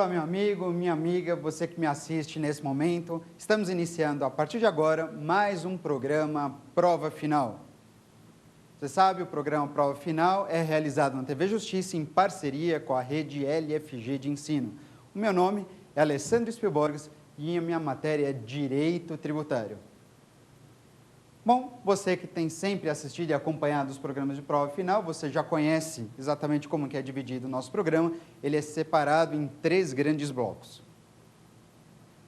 Olá, meu amigo, minha amiga, você que me assiste nesse momento. Estamos iniciando, a partir de agora, mais um programa Prova Final. Você sabe, o programa Prova Final é realizado na TV Justiça em parceria com a rede LFG de ensino. O meu nome é Alessandro Spielborges e a minha matéria é Direito Tributário. Bom, você que tem sempre assistido e acompanhado os programas de prova final, você já conhece exatamente como que é dividido o nosso programa. Ele é separado em 3 grandes blocos.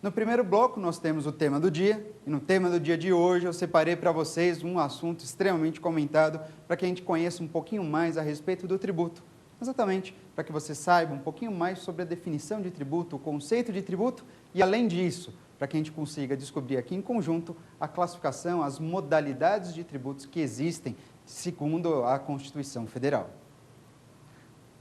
No primeiro bloco, nós temos o tema do dia, e no tema do dia de hoje eu separei para vocês um assunto extremamente comentado para que a gente conheça um pouquinho mais a respeito do tributo. Exatamente, para que você saiba um pouquinho mais sobre a definição de tributo, o conceito de tributo e, além disso, para que a gente consiga descobrir aqui em conjunto a classificação, as modalidades de tributos que existem segundo a Constituição Federal.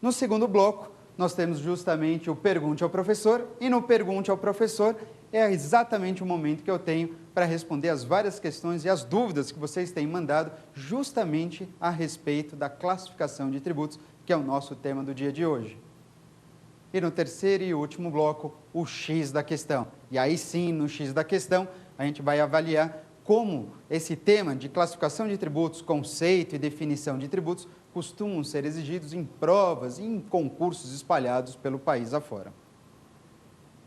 No segundo bloco, nós temos justamente o Pergunte ao Professor, e no Pergunte ao Professor é exatamente o momento que eu tenho para responder as várias questões e as dúvidas que vocês têm mandado justamente a respeito da classificação de tributos, que é o nosso tema do dia de hoje. E no terceiro e último bloco, o X da questão. E aí sim, no X da questão, a gente vai avaliar como esse tema de classificação de tributos, conceito e definição de tributos costumam ser exigidos em provas e em concursos espalhados pelo país afora.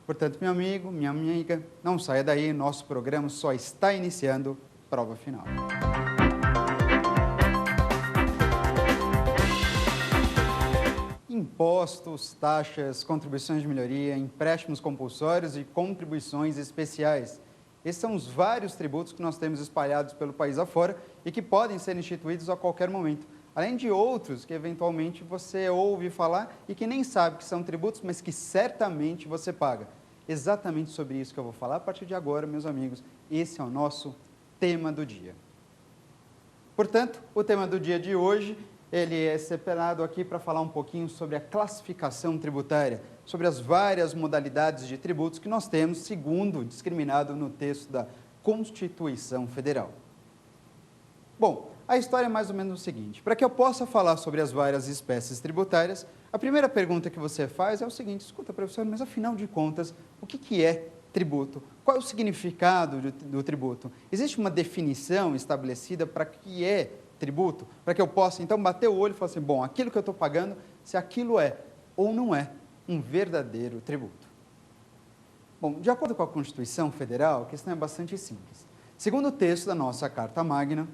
Portanto, meu amigo, minha amiga, não saia daí, nosso programa só está iniciando. Prova final. Impostos, taxas, contribuições de melhoria, empréstimos compulsórios e contribuições especiais. Esses são os vários tributos que nós temos espalhados pelo país afora e que podem ser instituídos a qualquer momento. Além de outros que eventualmente você ouve falar e que nem sabe que são tributos, mas que certamente você paga. Exatamente sobre isso que eu vou falar a partir de agora, meus amigos. Esse é o nosso tema do dia. Portanto, o tema do dia de hoje, ele é separado aqui para falar um pouquinho sobre a classificação tributária, sobre as várias modalidades de tributos que nós temos, segundo discriminado no texto da Constituição Federal. Bom, a história é mais ou menos o seguinte: para que eu possa falar sobre as várias espécies tributárias, a primeira pergunta que você faz é o seguinte: escuta, professor, mas afinal de contas, o que é tributo? Qual é o significado do tributo? Existe uma definição estabelecida para que é tributo? Para que eu possa, então, bater o olho e falar assim, bom, aquilo que eu estou pagando, se aquilo é ou não é um verdadeiro tributo. Bom, de acordo com a Constituição Federal, a questão é bastante simples. Segundo o texto da nossa Carta Magna,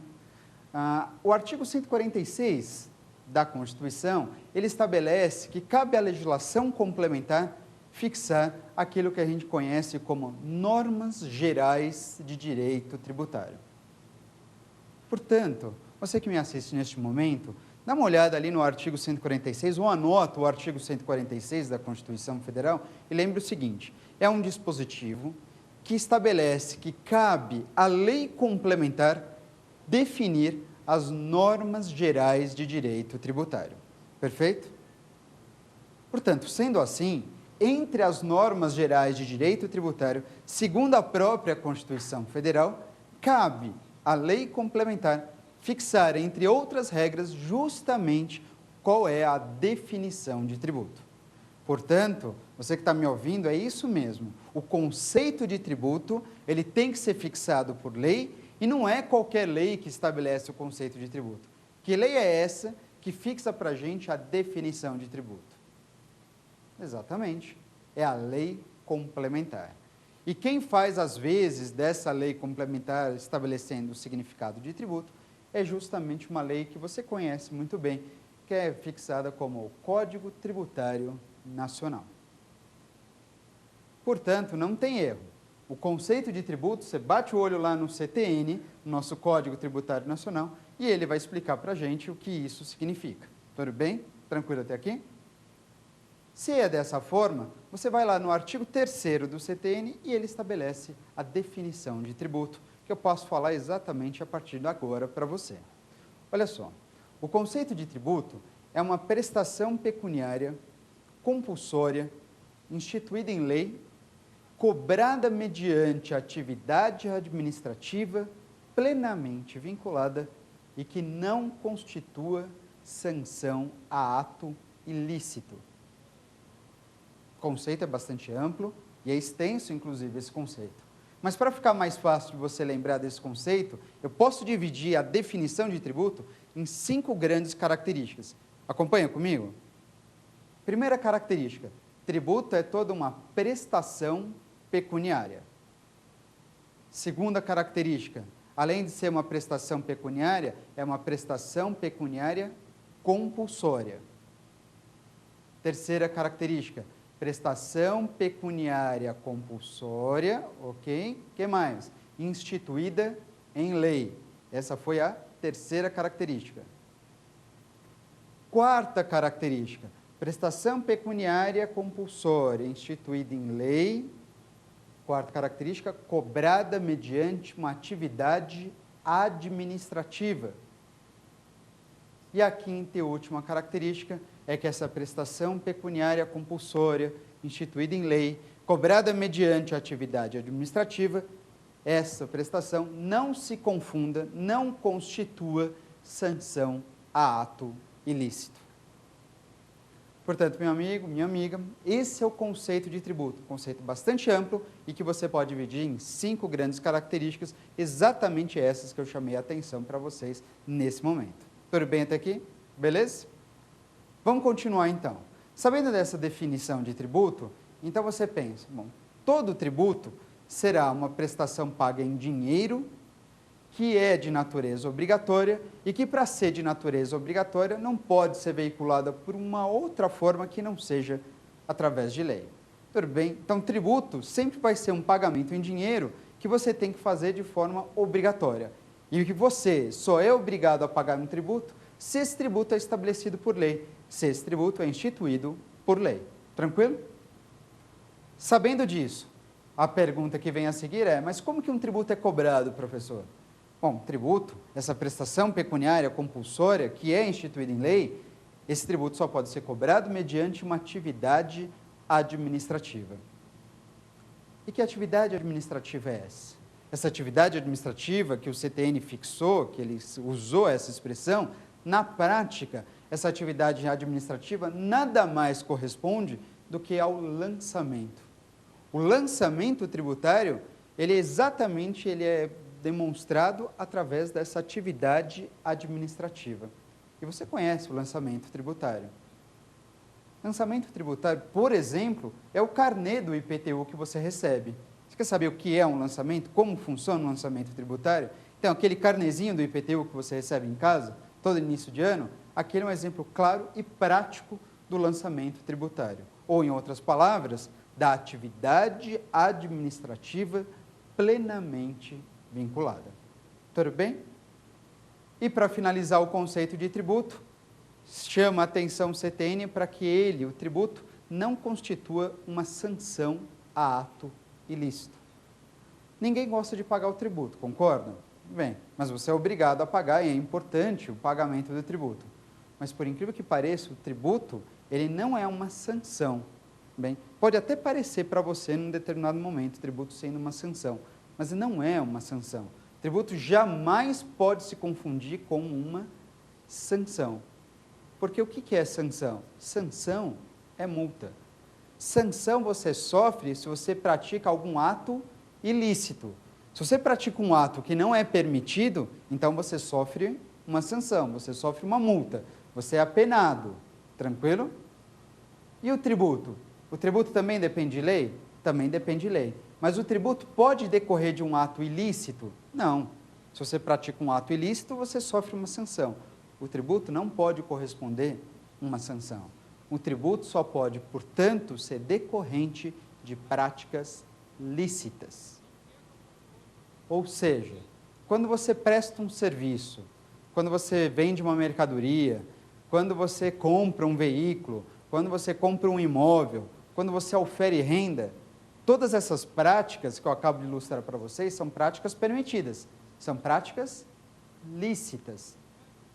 o artigo 146 da Constituição, ele estabelece que cabe à legislação complementar fixar aquilo que a gente conhece como normas gerais de direito tributário. Portanto, você que me assiste neste momento, dá uma olhada ali no artigo 146, ou anota o artigo 146 da Constituição Federal e lembre o seguinte: é um dispositivo que estabelece que cabe à lei complementar definir as normas gerais de direito tributário. Perfeito? Portanto, sendo assim, entre as normas gerais de direito tributário, segundo a própria Constituição Federal, cabe à lei complementar fixar, entre outras regras, justamente qual é a definição de tributo. Portanto, você que está me ouvindo, é isso mesmo. O conceito de tributo, ele tem que ser fixado por lei e não é qualquer lei que estabelece o conceito de tributo. Que lei é essa que fixa para a gente a definição de tributo? Exatamente, é a lei complementar. E quem faz as vezes dessa lei complementar estabelecendo o significado de tributo é justamente uma lei que você conhece muito bem, que é fixada como o Código Tributário Nacional. Portanto, não tem erro. O conceito de tributo, você bate o olho lá no CTN, nosso Código Tributário Nacional, e ele vai explicar para a gente o que isso significa. Tudo bem? Tranquilo até aqui? Se é dessa forma, você vai lá no artigo 3º do CTN e ele estabelece a definição de tributo, que eu posso falar exatamente a partir de agora para você. Olha só, o conceito de tributo é uma prestação pecuniária compulsória, instituída em lei, cobrada mediante atividade administrativa plenamente vinculada e que não constitua sanção a ato ilícito. conceito é bastante amplo e é extenso, inclusive, esse conceito. Mas para ficar mais fácil de você lembrar desse conceito, eu posso dividir a definição de tributo em 5 grandes características. Acompanha comigo? Primeira característica, tributo é toda uma prestação pecuniária. Segunda característica, além de ser uma prestação pecuniária, é uma prestação pecuniária compulsória. Terceira característica, prestação pecuniária compulsória, ok? O que mais? Instituída em lei. Essa foi a terceira característica. Quarta característica, prestação pecuniária compulsória, instituída em lei. Quarta característica, cobrada mediante uma atividade administrativa. E a quinta e última característica é que essa prestação pecuniária compulsória, instituída em lei, cobrada mediante atividade administrativa, essa prestação não se confunda, não constitua sanção a ato ilícito. Portanto, meu amigo, minha amiga, esse é o conceito de tributo, um conceito bastante amplo e que você pode dividir em 5 grandes características, exatamente essas que eu chamei a atenção para vocês nesse momento. Tudo bem até aqui? Beleza? Vamos continuar então. Sabendo dessa definição de tributo, então você pensa, bom, todo tributo será uma prestação paga em dinheiro, que é de natureza obrigatória e que, para ser de natureza obrigatória, não pode ser veiculada por uma outra forma que não seja através de lei. Tudo bem? Então, tributo sempre vai ser um pagamento em dinheiro que você tem que fazer de forma obrigatória. E que você só é obrigado a pagar um tributo se esse tributo é estabelecido por lei, se esse tributo é instituído por lei. Tranquilo? Sabendo disso, a pergunta que vem a seguir é, mas como que um tributo é cobrado, professor? Bom, tributo, essa prestação pecuniária compulsória que é instituída em lei, esse tributo só pode ser cobrado mediante uma atividade administrativa. E que atividade administrativa é essa? Essa atividade administrativa que o CTN fixou, que ele usou essa expressão, na prática, essa atividade administrativa nada mais corresponde do que ao lançamento. O lançamento tributário, ele é demonstrado através dessa atividade administrativa. E você conhece o lançamento tributário. Lançamento tributário, por exemplo, é o carnê do IPTU que você recebe. Você quer saber o que é um lançamento? Como funciona um lançamento tributário? Então, aquele carnezinho do IPTU que você recebe em casa, todo início de ano, aquele é um exemplo claro e prático do lançamento tributário. Ou, em outras palavras, da atividade administrativa plenamente vinculada. Tudo bem? E para finalizar o conceito de tributo, chama a atenção o CTN para que ele, o tributo, não constitua uma sanção a ato ilícito. Ninguém gosta de pagar o tributo, concordam? Bem, mas você é obrigado a pagar e é importante o pagamento do tributo. Mas por incrível que pareça, o tributo, ele não é uma sanção. Bem, pode até parecer para você num determinado momento o tributo sendo uma sanção, mas não é uma sanção. O tributo jamais pode se confundir com uma sanção. Porque o que é sanção? Sanção é multa. Sanção você sofre se você pratica algum ato ilícito. Se você pratica um ato que não é permitido, então você sofre uma sanção, você sofre uma multa, você é apenado. Tranquilo? E o tributo? O tributo também depende de lei? Também depende de lei. Mas o tributo pode decorrer de um ato ilícito? Não. Se você pratica um ato ilícito, você sofre uma sanção. O tributo não pode corresponder a uma sanção. O tributo só pode, portanto, ser decorrente de práticas lícitas. Ou seja, quando você presta um serviço, quando você vende uma mercadoria, quando você compra um veículo, quando você compra um imóvel, quando você ofere renda, todas essas práticas que eu acabo de ilustrar para vocês são práticas permitidas, são práticas lícitas.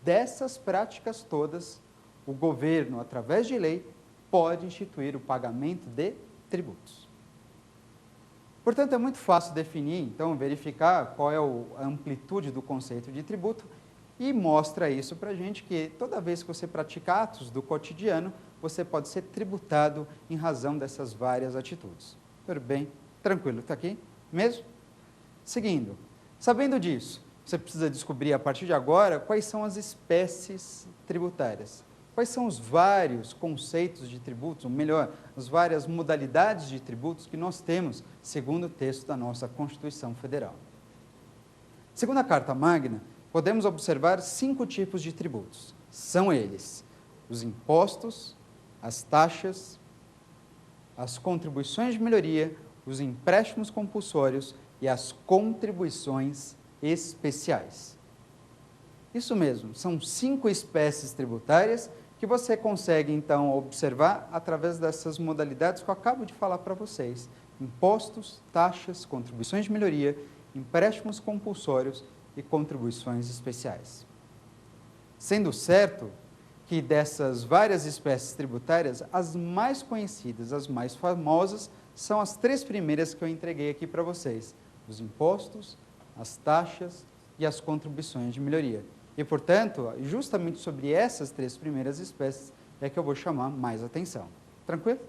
Dessas práticas todas, o governo, através de lei, pode instituir o pagamento de tributos. Portanto, é muito fácil definir, então, verificar qual é a amplitude do conceito de tributo e mostra isso para a gente que toda vez que você pratica atos do cotidiano, você pode ser tributado em razão dessas várias atitudes. Tudo bem? Tranquilo, está aqui mesmo? Seguindo, sabendo disso, você precisa descobrir a partir de agora quais são as espécies tributárias. Quais são os vários conceitos de tributos, ou melhor, as várias modalidades de tributos que nós temos, segundo o texto da nossa Constituição Federal. Segundo a Carta Magna, podemos observar 5 tipos de tributos. São eles: os impostos, as taxas, as contribuições de melhoria, os empréstimos compulsórios e as contribuições especiais. Isso mesmo, são 5 espécies tributárias que você consegue, então, observar através dessas modalidades que eu acabo de falar para vocês: impostos, taxas, contribuições de melhoria, empréstimos compulsórios e contribuições especiais. Sendo certo que dessas várias espécies tributárias, as mais conhecidas, as mais famosas, são as 3 primeiras que eu entreguei aqui para vocês: os impostos, as taxas e as contribuições de melhoria. E, portanto, justamente sobre essas 3 primeiras espécies é que eu vou chamar mais atenção. Tranquilo?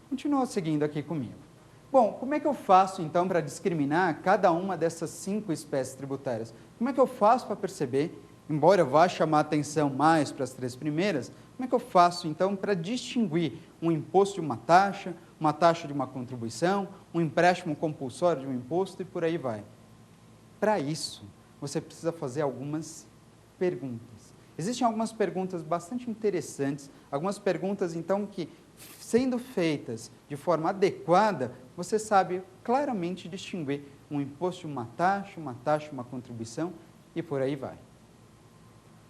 Continua seguindo aqui comigo. Bom, como é que eu faço, então, para discriminar cada uma dessas 5 espécies tributárias? Como é que eu faço para perceber, embora eu vá chamar atenção mais para as 3 primeiras, como é que eu faço, então, para distinguir um imposto de uma taxa de uma contribuição, um empréstimo compulsório de um imposto e por aí vai? Para isso, você precisa fazer algumas perguntas. Existem algumas perguntas bastante interessantes, algumas perguntas, então, que, sendo feitas de forma adequada, você sabe claramente distinguir um imposto de uma taxa, uma contribuição e por aí vai.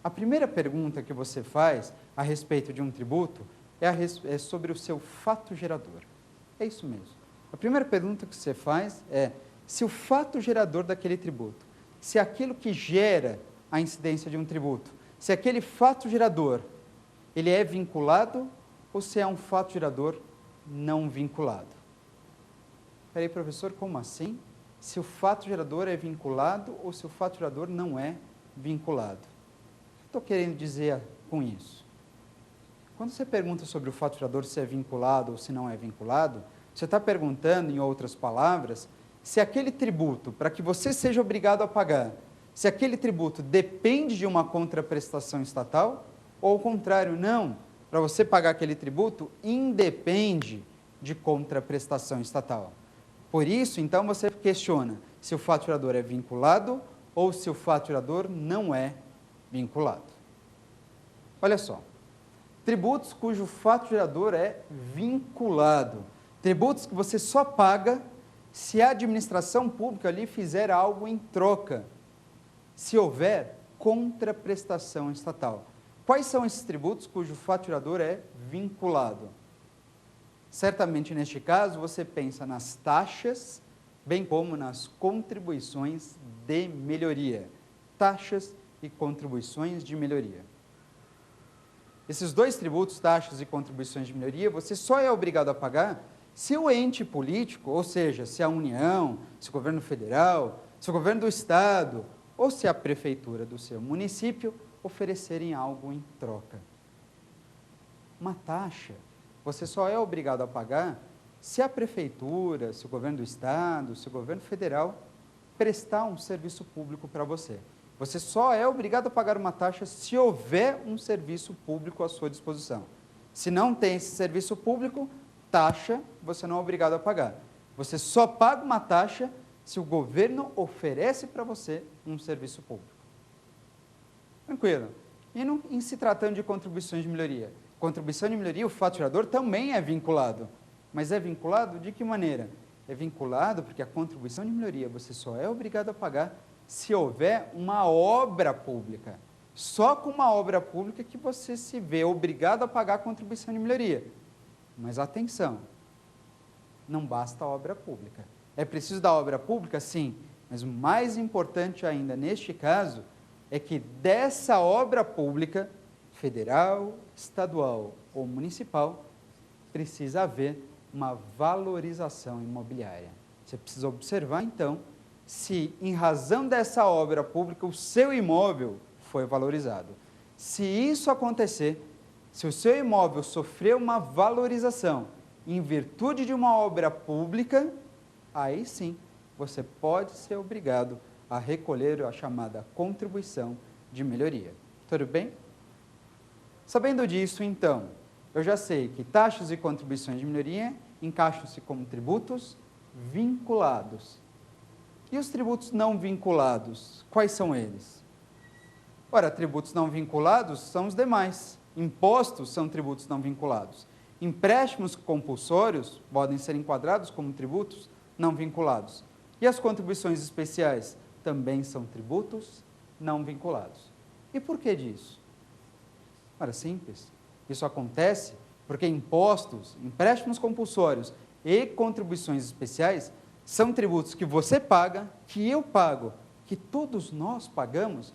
A primeira pergunta que você faz a respeito de um tributo é sobre o seu fato gerador. É isso mesmo. A primeira pergunta que você faz é se o fato gerador daquele tributo, se aquilo que gera a incidência de um tributo, se aquele fato gerador, ele é vinculado ou se é um fato gerador não vinculado. Espera aí, professor, como assim? Se o fato gerador é vinculado ou se o fato gerador não é vinculado? O que estou querendo dizer com isso? Quando você pergunta sobre o fato gerador se é vinculado ou se não é vinculado, você está perguntando, em outras palavras, se aquele tributo, para que você seja obrigado a pagar, se aquele tributo depende de uma contraprestação estatal, ou ao contrário, não, para você pagar aquele tributo, independe de contraprestação estatal. Por isso, então, você questiona se o fato gerador é vinculado ou se o fato gerador não é vinculado. Olha só, tributos cujo fato gerador é vinculado, tributos que você só paga se a administração pública lhe fizer algo em troca, se houver contraprestação estatal. Quais são esses tributos cujo fato gerador é vinculado? Certamente, neste caso, você pensa nas taxas, bem como nas contribuições de melhoria. Taxas e contribuições de melhoria. Esses 2 tributos, taxas e contribuições de melhoria, você só é obrigado a pagar se o ente político, ou seja, se a União, se o governo federal, se o governo do estado, ou se a prefeitura do seu município oferecerem algo em troca. Uma taxa, você só é obrigado a pagar se a prefeitura, se o governo do estado, se o governo federal prestar um serviço público para você. Você só é obrigado a pagar uma taxa se houver um serviço público à sua disposição. Se não tem esse serviço público, taxa você não é obrigado a pagar. Você só paga uma taxa se o governo oferece para você um serviço público. Tranquilo. E em se tratando de contribuições de melhoria? Contribuição de melhoria, o fato gerador também é vinculado. Mas é vinculado de que maneira? É vinculado porque a contribuição de melhoria você só é obrigado a pagar se houver uma obra pública. Só com uma obra pública que você se vê obrigado a pagar a contribuição de melhoria. Mas atenção, não basta a obra pública. É preciso da obra pública? Sim, mas o mais importante ainda neste caso é que dessa obra pública, federal, estadual ou municipal, precisa haver uma valorização imobiliária. Você precisa observar, então, se em razão dessa obra pública o seu imóvel foi valorizado. Se isso acontecer, Se o seu imóvel sofreu uma valorização em virtude de uma obra pública, aí sim você pode ser obrigado a recolher a chamada contribuição de melhoria. Tudo bem? Sabendo disso, então, eu já sei que taxas e contribuições de melhoria encaixam-se como tributos vinculados. E os tributos não vinculados, quais são eles? Ora, tributos não vinculados são os demais. Impostos são tributos não vinculados. Empréstimos compulsórios podem ser enquadrados como tributos não vinculados. E as contribuições especiais também são tributos não vinculados. E por que disso? Ora, simples. Isso acontece porque impostos, empréstimos compulsórios e contribuições especiais são tributos que você paga, que eu pago, que todos nós pagamos,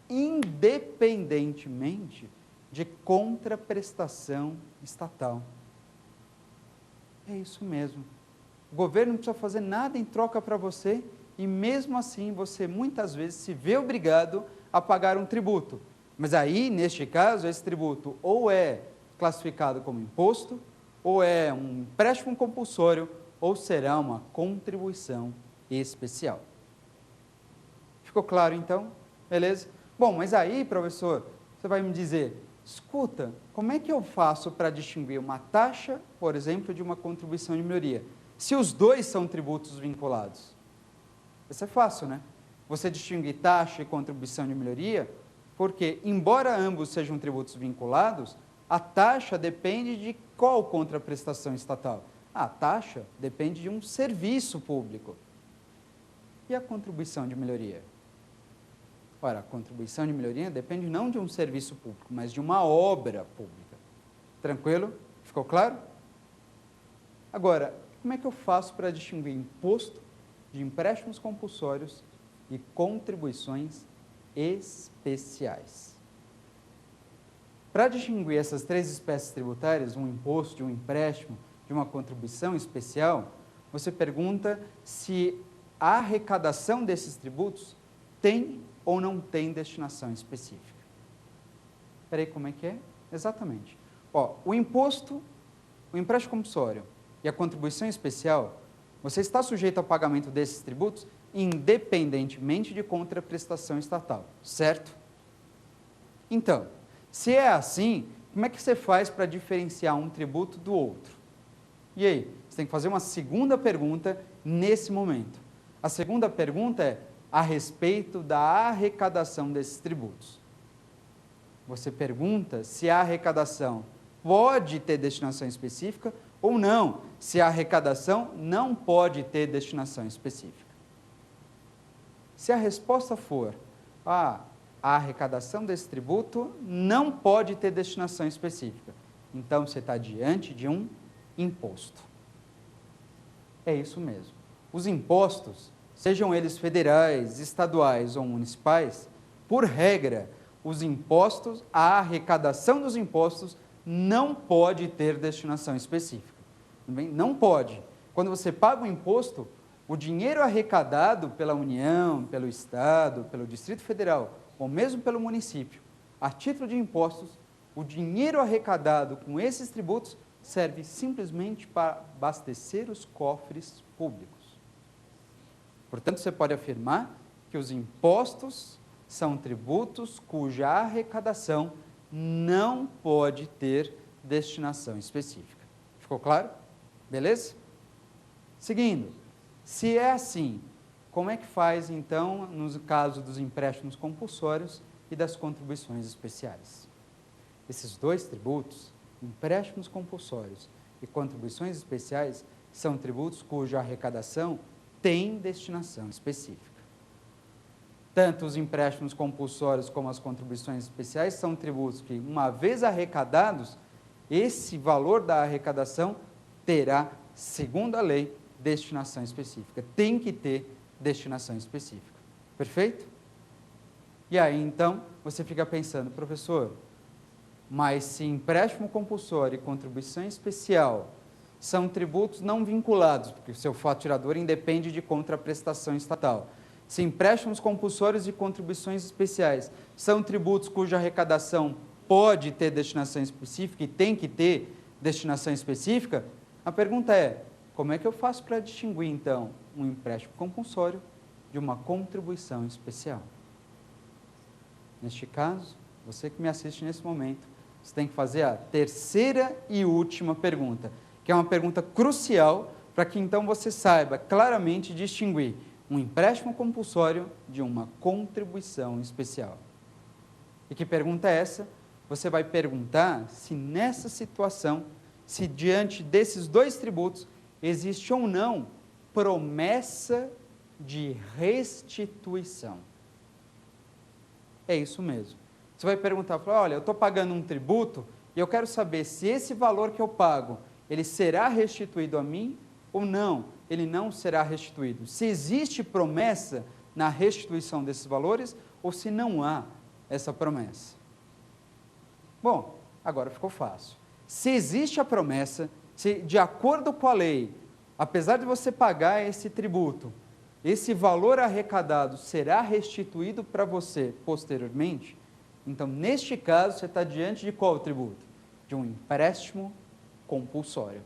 independentemente de contraprestação estatal. É isso mesmo. O governo não precisa fazer nada em troca para você e mesmo assim você muitas vezes se vê obrigado a pagar um tributo. Mas aí, neste caso, esse tributo ou é classificado como imposto, ou é um empréstimo compulsório, ou será uma contribuição especial. Ficou claro, então? Beleza? Bom, mas aí, professor, você vai me dizer, escuta, como é que eu faço para distinguir uma taxa, por exemplo, de uma contribuição de melhoria? Se os dois são tributos vinculados. Isso é fácil, né? Você distinguir taxa e contribuição de melhoria, porque, embora ambos sejam tributos vinculados, a taxa depende de qual contraprestação estatal? A taxa depende de um serviço público. E a contribuição de melhoria? Ora, a contribuição de melhoria depende não de um serviço público, mas de uma obra pública. Tranquilo? Ficou claro? Agora, como é que eu faço para distinguir imposto de empréstimos compulsórios e contribuições especiais? Para distinguir essas três espécies tributárias, um imposto, de um empréstimo, de uma contribuição especial, você pergunta se a arrecadação desses tributos tem ou não tem destinação específica. Espera aí, como é que é? Exatamente. O imposto, o empréstimo compulsório e a contribuição especial, você está sujeito ao pagamento desses tributos independentemente de contraprestação estatal, certo? Então, se é assim, como é que você faz para diferenciar um tributo do outro? E aí, você tem que fazer uma segunda pergunta nesse momento. A segunda pergunta é a respeito da arrecadação desses tributos. Você pergunta se a arrecadação pode ter destinação específica ou não, se a arrecadação não pode ter destinação específica. Se a resposta for, a arrecadação desse tributo não pode ter destinação específica, então você está diante de um imposto. É isso mesmo. Os impostos, sejam eles federais, estaduais ou municipais, por regra, os impostos, a arrecadação dos impostos não pode ter destinação específica. Não pode. Quando você paga um imposto, o dinheiro arrecadado pela União, pelo Estado, pelo Distrito Federal, ou mesmo pelo município, a título de impostos, o dinheiro arrecadado com esses tributos serve simplesmente para abastecer os cofres públicos. Portanto, você pode afirmar que os impostos são tributos cuja arrecadação não pode ter destinação específica. Ficou claro? Beleza? Seguindo, se é assim, como é que faz, então, no caso dos empréstimos compulsórios e das contribuições especiais? Esses dois tributos, empréstimos compulsórios e contribuições especiais, são tributos cuja arrecadação tem destinação específica. Tanto os empréstimos compulsórios como as contribuições especiais são tributos que, uma vez arrecadados, esse valor da arrecadação terá, segundo a lei, destinação específica. Tem que ter destinação específica. Perfeito? E aí, então, você fica pensando, professor, mas se empréstimo compulsório e contribuição especial são tributos não vinculados, porque o seu fato tirador independe de contraprestação estatal. Se empréstimos compulsórios e contribuições especiais são tributos cuja arrecadação pode ter destinação específica e tem que ter destinação específica, a pergunta é, como é que eu faço para distinguir, então, um empréstimo compulsório de uma contribuição especial? Neste caso, você que me assiste nesse momento, você tem que fazer a terceira e última pergunta, que é uma pergunta crucial para que então você saiba claramente distinguir um empréstimo compulsório de uma contribuição especial. E que pergunta é essa? Você vai perguntar se nessa situação, se diante desses dois tributos, existe ou não promessa de restituição. É isso mesmo. Você vai perguntar, olha, eu estou pagando um tributo e eu quero saber se esse valor que eu pago, ele será restituído a mim ou não, ele não será restituído. Se existe promessa na restituição desses valores ou se não há essa promessa. Bom, agora ficou fácil. Se existe a promessa, se de acordo com a lei, apesar de você pagar esse tributo, esse valor arrecadado será restituído para você posteriormente, então, neste caso, você está diante de qual tributo? De um empréstimo compulsório.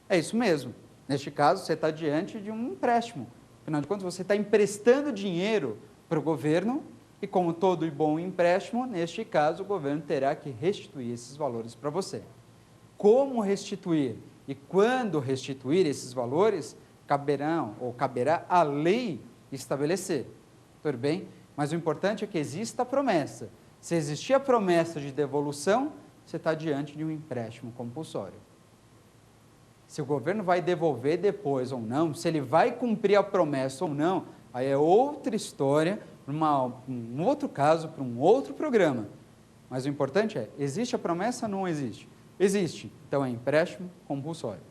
É isso mesmo. Neste caso, você está diante de um empréstimo. Afinal de contas, você está emprestando dinheiro para o governo e, como todo bom empréstimo, neste caso, o governo terá que restituir esses valores para você. Como restituir e quando restituir esses valores, caberá à lei estabelecer. Tudo bem? Mas o importante é que exista a promessa. Se existir a promessa de devolução, você está diante de um empréstimo compulsório. Se o governo vai devolver depois ou não, se ele vai cumprir a promessa ou não, aí é outra história, um outro caso, para um outro programa. Mas o importante é, existe a promessa ou não existe? Existe, então é empréstimo compulsório.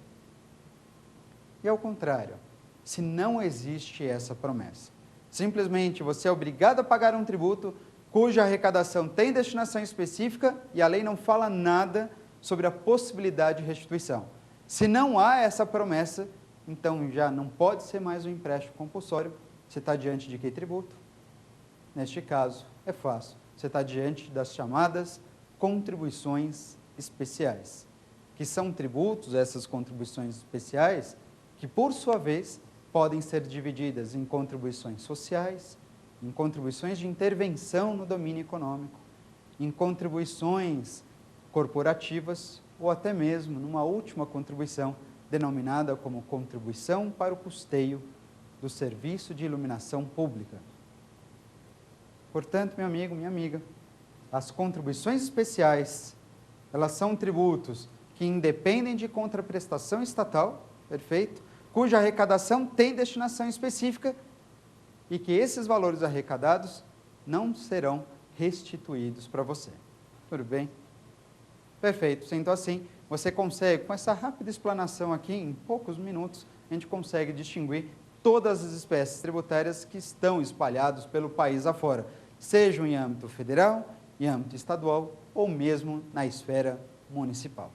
E ao contrário, se não existe essa promessa, simplesmente você é obrigado a pagar um tributo cuja arrecadação tem destinação específica e a lei não fala nada sobre a possibilidade de restituição. Se não há essa promessa, então já não pode ser mais um empréstimo compulsório. Você está diante de que tributo? Neste caso, é fácil. Você está diante das chamadas contribuições especiais, que são tributos, essas contribuições especiais, que por sua vez podem ser divididas em contribuições sociais, em contribuições de intervenção no domínio econômico, em contribuições corporativas ou até mesmo numa última contribuição denominada como contribuição para o custeio do serviço de iluminação pública. Portanto, meu amigo, minha amiga, as contribuições especiais, elas são tributos que independem de contraprestação estatal, perfeito? Cuja arrecadação tem destinação específica e que esses valores arrecadados não serão restituídos para você. Tudo bem? Perfeito. Sendo assim, você consegue, com essa rápida explanação aqui, em poucos minutos, a gente consegue distinguir todas as espécies tributárias que estão espalhadas pelo país afora, sejam em âmbito federal, em âmbito estadual ou mesmo na esfera municipal.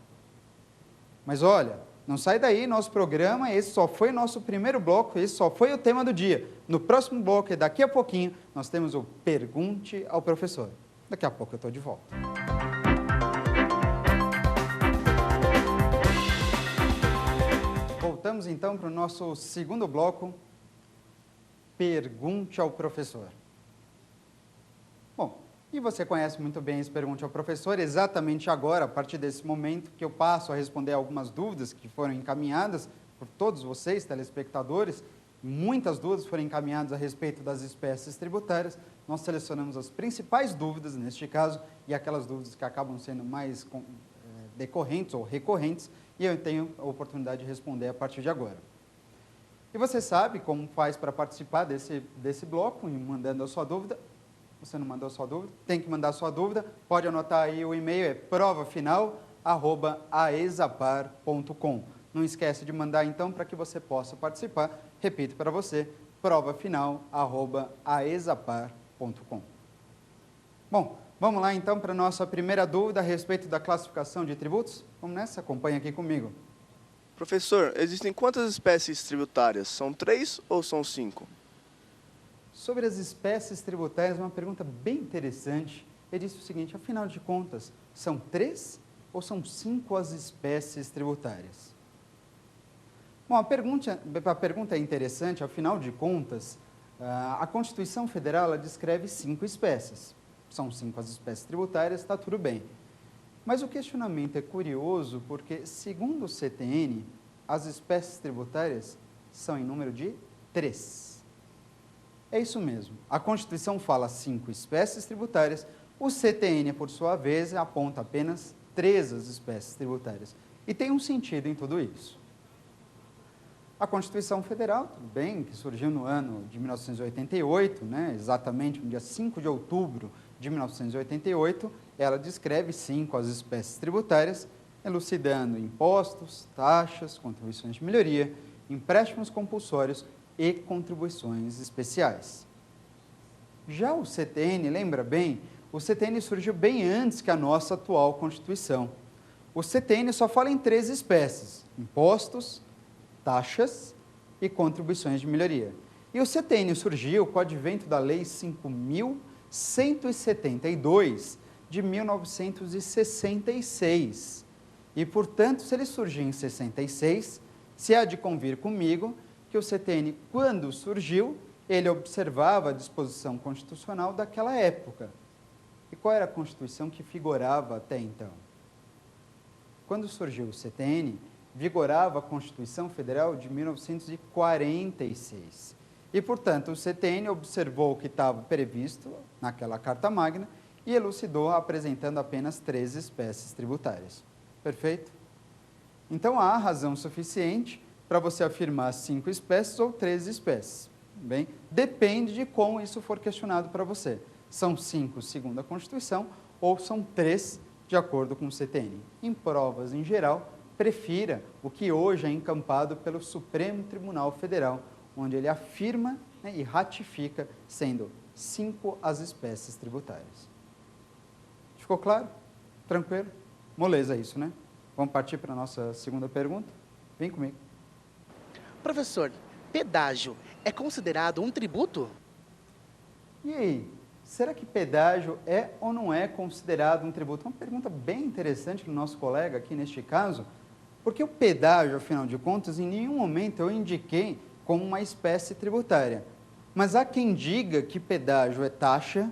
Mas olha, não sai daí, nosso programa, esse só foi nosso primeiro bloco, esse só foi o tema do dia. No próximo bloco, e daqui a pouquinho, nós temos o Pergunte ao Professor. Daqui a pouco eu estou de volta. Voltamos então para o nosso segundo bloco, Pergunte ao Professor. Bom, e você conhece muito bem esse Pergunte ao Professor, exatamente agora, a partir desse momento que eu passo a responder algumas dúvidas que foram encaminhadas por todos vocês, telespectadores. Muitas dúvidas foram encaminhadas a respeito das espécies tributárias. Nós selecionamos as principais dúvidas, neste caso, e aquelas dúvidas que acabam sendo mais decorrentes ou recorrentes, e eu tenho a oportunidade de responder a partir de agora. E você sabe como faz para participar desse bloco, mandando a sua dúvida. Você não mandou a sua dúvida? Tem que mandar a sua dúvida. Pode anotar aí, o e-mail é provafinal@aesapar.com. Não esquece de mandar então para que você possa participar. Repito para você, provafinal@aesapar.com. Bom, vamos lá então para a nossa primeira dúvida a respeito da classificação de tributos? Vamos nessa? Acompanha aqui comigo. Professor, existem quantas espécies tributárias? São 3 ou são 5? Sobre as espécies tributárias, uma pergunta bem interessante ele disse o seguinte: afinal de contas, são 3 ou são 5 as espécies tributárias? Bom, a pergunta é interessante, afinal de contas, a Constituição Federal ela descreve 5 espécies. São 5 as espécies tributárias, está tudo bem. Mas o questionamento é curioso porque, segundo o CTN, as espécies tributárias são em número de 3. É isso mesmo. A Constituição fala 5 espécies tributárias, o CTN, por sua vez, aponta apenas 3 as espécies tributárias. E tem um sentido em tudo isso. A Constituição Federal, tudo bem, que surgiu no ano de 1988, né, exatamente no dia 5 de outubro de 1988, ela descreve 5 as espécies tributárias, elucidando impostos, taxas, contribuições de melhoria, empréstimos compulsórios e contribuições especiais. Já o CTN, lembra bem, o CTN surgiu bem antes que a nossa atual Constituição. O CTN só fala em 3 espécies: impostos, taxas e contribuições de melhoria. E o CTN surgiu com o advento da Lei 5.172 de 1966. E, portanto, se ele surgiu em 66, se há de convir comigo que o CTN, quando surgiu, ele observava a disposição constitucional daquela época. E qual era a Constituição que figurava até então? Quando surgiu o CTN, vigorava a Constituição Federal de 1946. E, portanto, o CTN observou o que estava previsto naquela Carta Magna e elucidou apresentando apenas 3 espécies tributárias. Perfeito? Então, há razão suficiente para você afirmar 5 espécies ou 3 espécies. Bem, depende de como isso for questionado para você. São 5 segundo a Constituição ou são 3 de acordo com o CTN. Em provas em geral, prefira o que hoje é encampado pelo Supremo Tribunal Federal, onde ele afirma, né, e ratifica, sendo 5 as espécies tributárias. Ficou claro? Tranquilo? Moleza isso, né? Vamos partir para a nossa segunda pergunta? Vem comigo. Professor, pedágio é considerado um tributo? E aí, será que pedágio é ou não é considerado um tributo? Uma pergunta bem interessante do nosso colega aqui neste caso, porque o pedágio, afinal de contas, em nenhum momento eu indiquei como uma espécie tributária. Mas há quem diga que pedágio é taxa,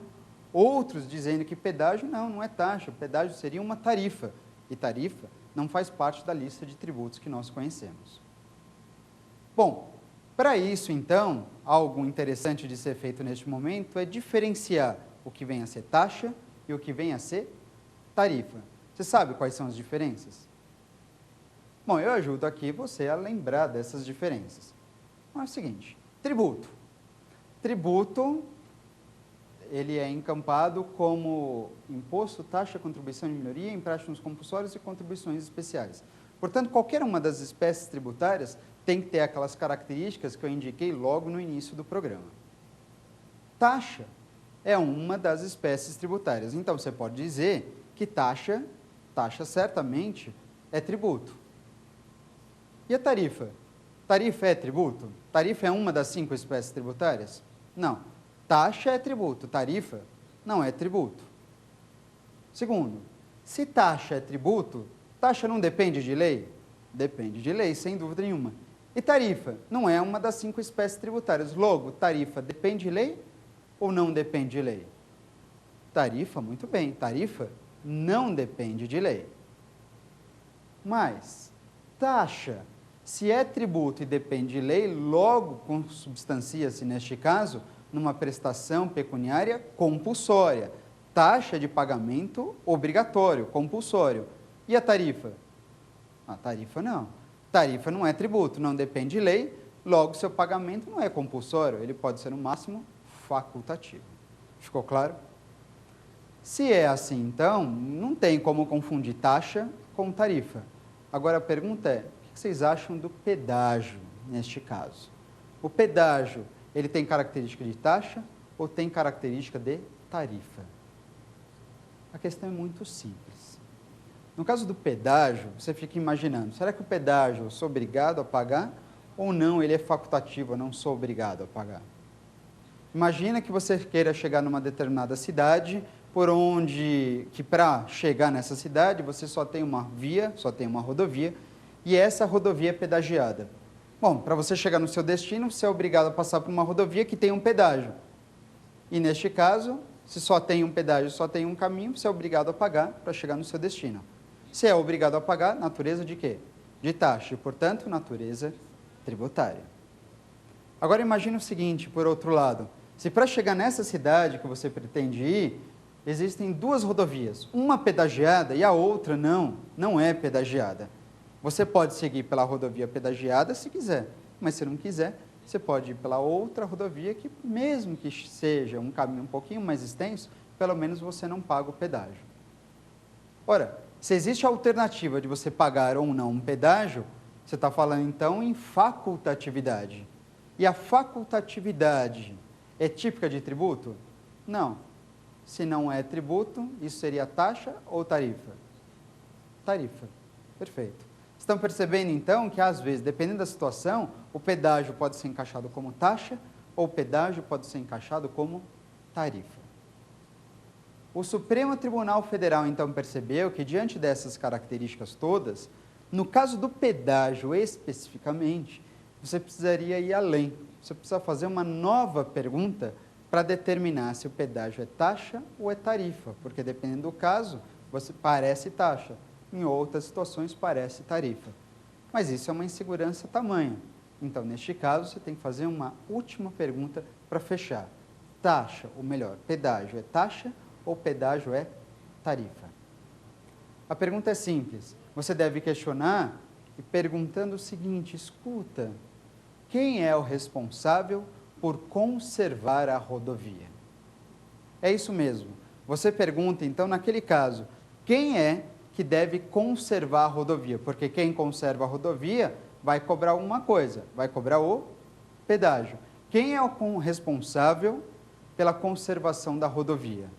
outros dizendo que pedágio não é taxa, pedágio seria uma tarifa, e tarifa não faz parte da lista de tributos que nós conhecemos. Bom, para isso, então, algo interessante de ser feito neste momento é diferenciar o que vem a ser taxa e o que vem a ser tarifa. Você sabe quais são as diferenças? Bom, eu ajudo aqui você a lembrar dessas diferenças. É o seguinte, tributo. Tributo, ele é encampado como imposto, taxa, contribuição de melhoria, empréstimos compulsórios e contribuições especiais. Portanto, qualquer uma das espécies tributárias tem que ter aquelas características que eu indiquei logo no início do programa. Taxa é uma das espécies tributárias. Então, você pode dizer que taxa certamente é tributo. E a tarifa? Tarifa é tributo? Tarifa é uma das 5 espécies tributárias? Não. Taxa é tributo, tarifa não é tributo. Segundo, se taxa é tributo, taxa não depende de lei? Depende de lei, sem dúvida nenhuma. E tarifa não é uma das 5 espécies tributárias. Logo, tarifa depende de lei ou não depende de lei? Tarifa, muito bem, tarifa não depende de lei. Mas, taxa, se é tributo e depende de lei, logo consubstancia-se, neste caso, numa prestação pecuniária compulsória. Taxa de pagamento obrigatório, compulsório. E a tarifa? A tarifa não. Tarifa não é tributo, não depende de lei, logo seu pagamento não é compulsório, ele pode ser no máximo facultativo. Ficou claro? Se é assim, então, não tem como confundir taxa com tarifa. Agora a pergunta é, o que vocês acham do pedágio neste caso? O pedágio, ele tem característica de taxa ou tem característica de tarifa? A questão é muito simples. No caso do pedágio, você fica imaginando, será que o pedágio eu sou obrigado a pagar ou não, ele é facultativo, eu não sou obrigado a pagar? Imagina que você queira chegar numa determinada cidade por onde que para chegar nessa cidade você só tem uma via, só tem uma rodovia, e essa rodovia é pedagiada. Bom, para você chegar no seu destino, você é obrigado a passar por uma rodovia que tem um pedágio. E neste caso, se só tem um pedágio, só tem um caminho, você é obrigado a pagar para chegar no seu destino. Se é obrigado a pagar, natureza de quê? De taxa, e portanto, natureza tributária. Agora imagine o seguinte, por outro lado, se para chegar nessa cidade que você pretende ir, existem duas rodovias, uma pedagiada e a outra não é pedagiada. Você pode seguir pela rodovia pedagiada se quiser, mas se não quiser, você pode ir pela outra rodovia que, mesmo que seja um caminho um pouquinho mais extenso, pelo menos você não paga o pedágio. Ora, se existe a alternativa de você pagar ou não um pedágio, você está falando então em facultatividade. E a facultatividade é típica de tributo? Não. Se não é tributo, isso seria taxa ou tarifa? Tarifa. Perfeito. Estão percebendo então que às vezes, dependendo da situação, o pedágio pode ser encaixado como taxa ou o pedágio pode ser encaixado como tarifa. O Supremo Tribunal Federal então percebeu que diante dessas características todas, no caso do pedágio especificamente, você precisaria ir além. Você precisa fazer uma nova pergunta para determinar se o pedágio é taxa ou é tarifa, porque dependendo do caso, você parece taxa, em outras situações parece tarifa. Mas isso é uma insegurança tamanha. Então, neste caso, você tem que fazer uma última pergunta para fechar. Taxa, ou melhor, pedágio é taxa ou pedágio é tarifa? A pergunta é simples. Você deve questionar e perguntando o seguinte, escuta, quem é o responsável por conservar a rodovia? É isso mesmo. Você pergunta, então, naquele caso, quem é que deve conservar a rodovia? Porque quem conserva a rodovia vai cobrar uma coisa, vai cobrar o pedágio. Quem é o responsável pela conservação da rodovia?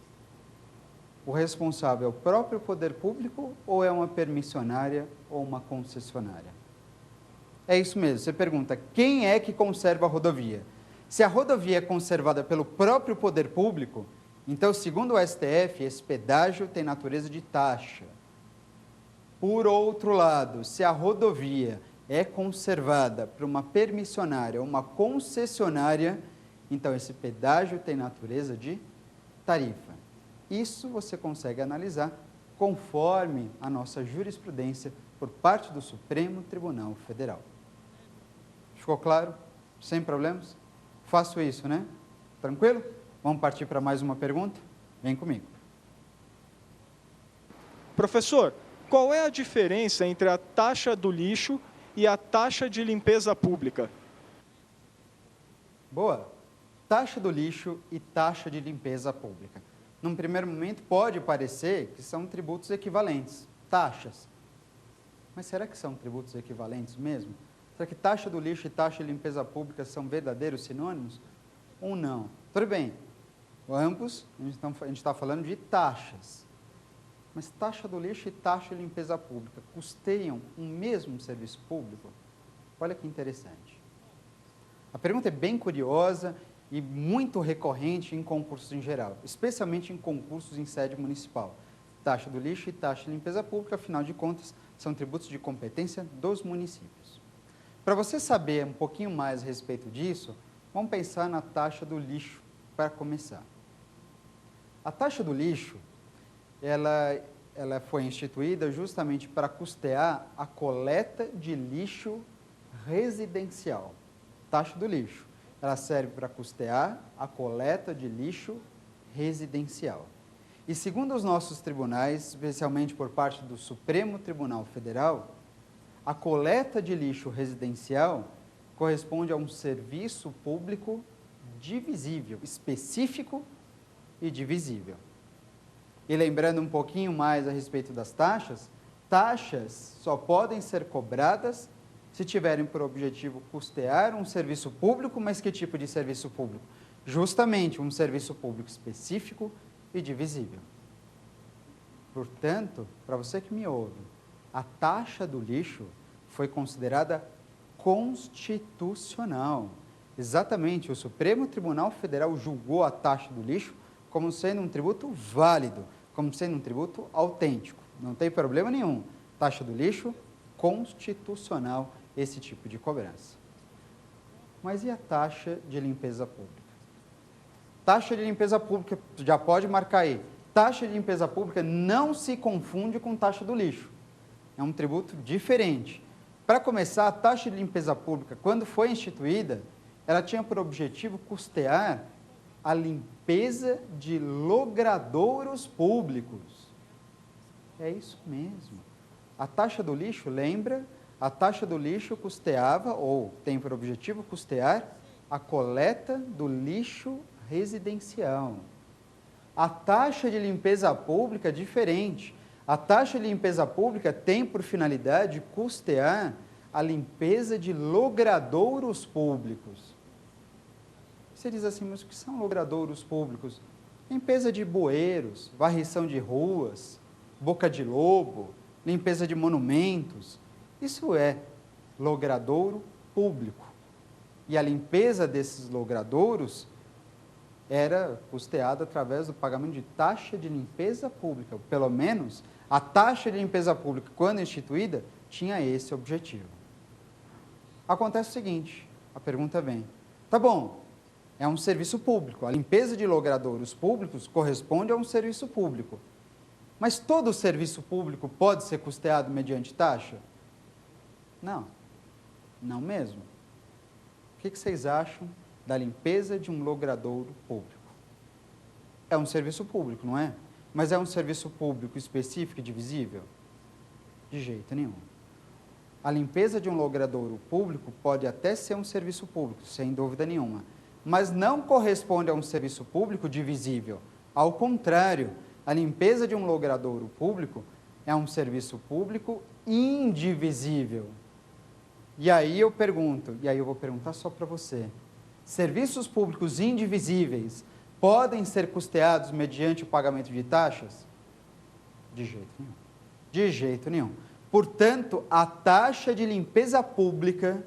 O responsável é o próprio poder público ou é uma permissionária ou uma concessionária? É isso mesmo, você pergunta, quem é que conserva a rodovia? Se a rodovia é conservada pelo próprio poder público, então, segundo o STF, esse pedágio tem natureza de taxa. Por outro lado, se a rodovia é conservada por uma permissionária ou uma concessionária, então esse pedágio tem natureza de tarifa. Isso você consegue analisar conforme a nossa jurisprudência por parte do Supremo Tribunal Federal. Ficou claro? Sem problemas? Faço isso, né? Tranquilo? Vamos partir para mais uma pergunta? Vem comigo. Professor, qual é a diferença entre a taxa do lixo e a taxa de limpeza pública? Boa. Taxa do lixo e taxa de limpeza pública. Num primeiro momento pode parecer que são tributos equivalentes, taxas. Mas será que são tributos equivalentes mesmo? Será que taxa do lixo e taxa de limpeza pública são verdadeiros sinônimos? Ou não? Tudo bem, ambos, a gente está falando de taxas. Mas taxa do lixo e taxa de limpeza pública custeiam um mesmo serviço público? Olha que interessante. A pergunta é bem curiosa e muito recorrente em concursos em geral, especialmente em concursos em sede municipal. Taxa do lixo e taxa de limpeza pública, afinal de contas, são tributos de competência dos municípios. Para você saber um pouquinho mais a respeito disso, vamos pensar na taxa do lixo para começar. A taxa do lixo, ela foi instituída justamente para custear a coleta de lixo residencial. Taxa do lixo, ela serve para custear a coleta de lixo residencial. E segundo os nossos tribunais, especialmente por parte do Supremo Tribunal Federal, a coleta de lixo residencial corresponde a um serviço público divisível, específico e divisível. E lembrando um pouquinho mais a respeito das taxas, taxas só podem ser cobradas se tiverem por objetivo custear um serviço público, mas que tipo de serviço público? Justamente um serviço público específico e divisível. Portanto, para você que me ouve, a taxa do lixo foi considerada constitucional. Exatamente, o Supremo Tribunal Federal julgou a taxa do lixo como sendo um tributo válido, como sendo um tributo autêntico. Não tem problema nenhum. Taxa do lixo, constitucional esse tipo de cobrança. Mas e a taxa de limpeza pública? Taxa de limpeza pública, já pode marcar aí. Taxa de limpeza pública não se confunde com taxa do lixo. É um tributo diferente. Para começar, a taxa de limpeza pública, quando foi instituída, ela tinha por objetivo custear a limpeza de logradouros públicos. É isso mesmo. A taxa do lixo, lembra? A taxa do lixo custeava, ou tem por objetivo custear, a coleta do lixo residencial. A taxa de limpeza pública é diferente. A taxa de limpeza pública tem por finalidade custear a limpeza de logradouros públicos. Você diz assim, mas o que são logradouros públicos? Limpeza de bueiros, varrição de ruas, boca de lobo, limpeza de monumentos. Isso é logradouro público. E a limpeza desses logradouros era custeada através do pagamento de taxa de limpeza pública. Pelo menos, a taxa de limpeza pública, quando instituída, tinha esse objetivo. Acontece o seguinte, a pergunta vem, tá bom, é um serviço público, a limpeza de logradouros públicos corresponde a um serviço público, mas todo serviço público pode ser custeado mediante taxa? Não, não mesmo. O que vocês acham da limpeza de um logradouro público? É um serviço público, não é? Mas é um serviço público específico e divisível? De jeito nenhum. A limpeza de um logradouro público pode até ser um serviço público, sem dúvida nenhuma, mas não corresponde a um serviço público divisível. Ao contrário, a limpeza de um logradouro público é um serviço público indivisível. E aí eu pergunto, e aí eu vou perguntar só para você, serviços públicos indivisíveis podem ser custeados mediante o pagamento de taxas? De jeito nenhum. De jeito nenhum. Portanto, a taxa de limpeza pública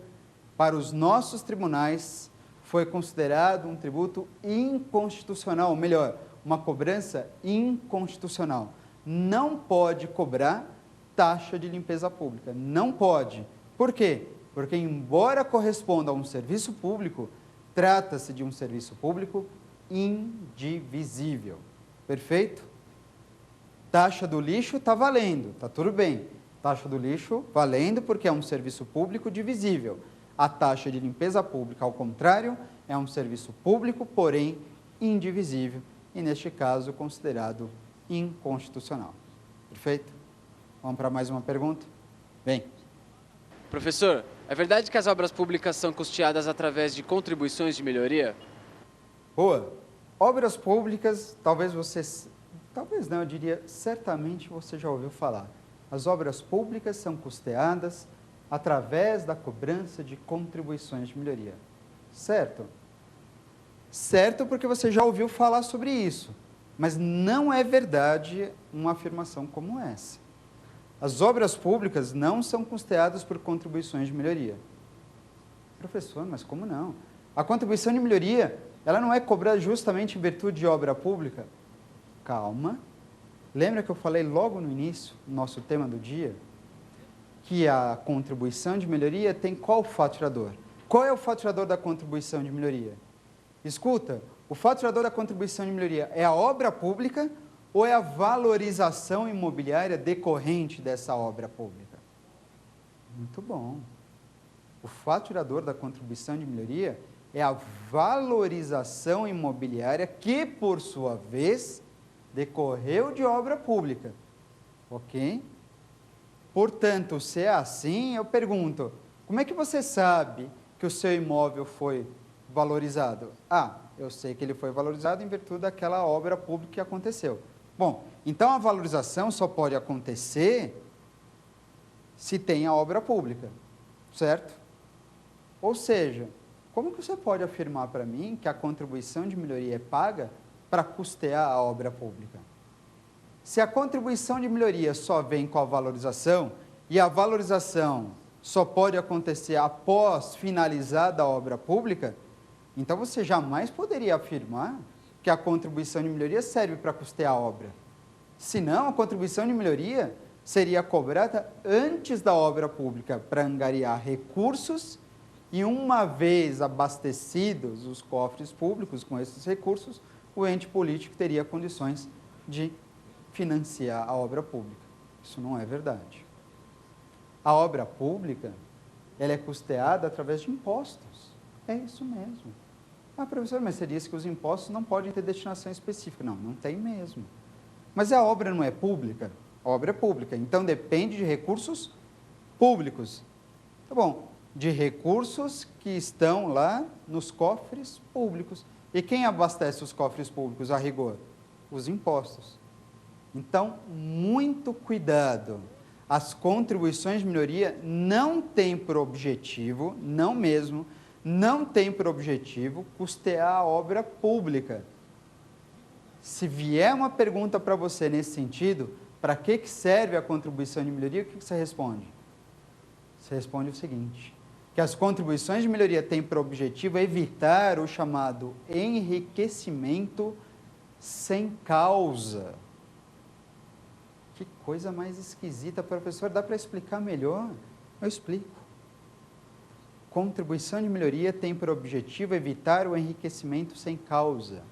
para os nossos tribunais foi considerado um tributo inconstitucional, ou melhor, uma cobrança inconstitucional. Não pode cobrar taxa de limpeza pública, não pode. Por quê? Porque, embora corresponda a um serviço público, trata-se de um serviço público indivisível. Perfeito? Taxa do lixo está valendo, está tudo bem. Taxa do lixo valendo porque é um serviço público divisível. A taxa de limpeza pública, ao contrário, é um serviço público, porém indivisível, e neste caso considerado inconstitucional. Perfeito? Vamos para mais uma pergunta? Bem. Professor, é verdade que as obras públicas são custeadas através de contribuições de melhoria? Boa. Obras públicas, talvez não, eu diria, certamente você já ouviu falar. As obras públicas são custeadas através da cobrança de contribuições de melhoria. Certo? Certo, porque você já ouviu falar sobre isso. Mas não é verdade uma afirmação como essa. As obras públicas não são custeadas por contribuições de melhoria. Professor, mas como não? A contribuição de melhoria, ela não é cobrada justamente em virtude de obra pública? Calma. Lembra que eu falei logo no início, no nosso tema do dia, que a contribuição de melhoria tem qual faturador? Qual é o faturador da contribuição de melhoria? Escuta, o faturador da contribuição de melhoria é a obra pública ou é a valorização imobiliária decorrente dessa obra pública? Muito bom. O faturador da contribuição de melhoria é a valorização imobiliária que, por sua vez, decorreu de obra pública. Ok? Portanto, se é assim, eu pergunto, como é que você sabe que o seu imóvel foi valorizado? Ah, eu sei que ele foi valorizado em virtude daquela obra pública que aconteceu. Bom, então a valorização só pode acontecer se tem a obra pública, certo? Ou seja, como que você pode afirmar para mim que a contribuição de melhoria é paga para custear a obra pública? Se a contribuição de melhoria só vem com a valorização, e a valorização só pode acontecer após finalizada a obra pública, então você jamais poderia afirmar que a contribuição de melhoria serve para custear a obra. Senão, a contribuição de melhoria seria cobrada antes da obra pública para angariar recursos e, uma vez abastecidos os cofres públicos com esses recursos, o ente político teria condições de financiar a obra pública. Isso não é verdade. A obra pública, ela é custeada através de impostos. É isso mesmo. Ah, professor, mas você disse que os impostos não podem ter destinação específica. Não, não tem mesmo. Mas a obra não é pública? A obra é pública, então depende de recursos públicos. Tá bom, de recursos que estão lá nos cofres públicos. E quem abastece os cofres públicos a rigor? Os impostos. Então, muito cuidado. As contribuições de melhoria não têm por objetivo, não mesmo, não tem por objetivo custear a obra pública. Se vier uma pergunta para você nesse sentido, para que serve a contribuição de melhoria, o que você responde? Você responde o seguinte, que as contribuições de melhoria têm por objetivo evitar o chamado enriquecimento sem causa. Que coisa mais esquisita, professor, dá para explicar melhor? Eu explico. Contribuição de melhoria tem por objetivo evitar o enriquecimento sem causa.